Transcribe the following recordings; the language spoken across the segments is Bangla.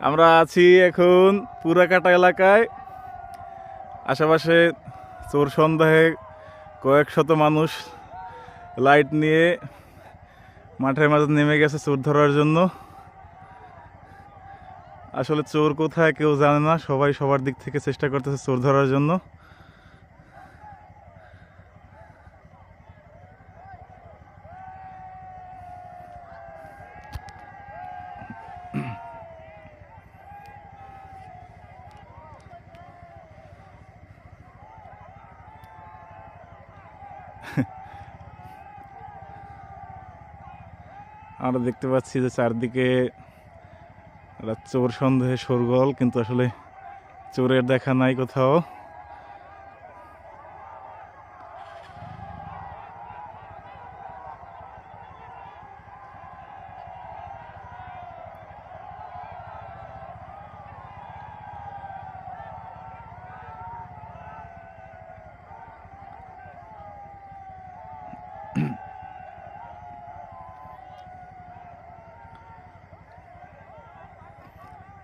আমরা আছি এখন পুরাকাটা এলাকায়। আশেপাশে চোর সন্দেহে কয়েক শত মানুষ লাইট নিয়ে মাঠের মাঝে নেমে গেছে চোর ধরার জন্য। আসলে চোর কোথায় কেউ জানে না, সবাই সবার দিক থেকে চেষ্টা করতেছে চোর ধরার জন্য। আমরা দেখতে পাচ্ছি যে চারদিকে চোর সন্দেহে শোরগোল, কিন্তু আসলে চোরের দেখা নাই কোথাও।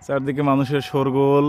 চারদিকে মানুষের শোরগোল।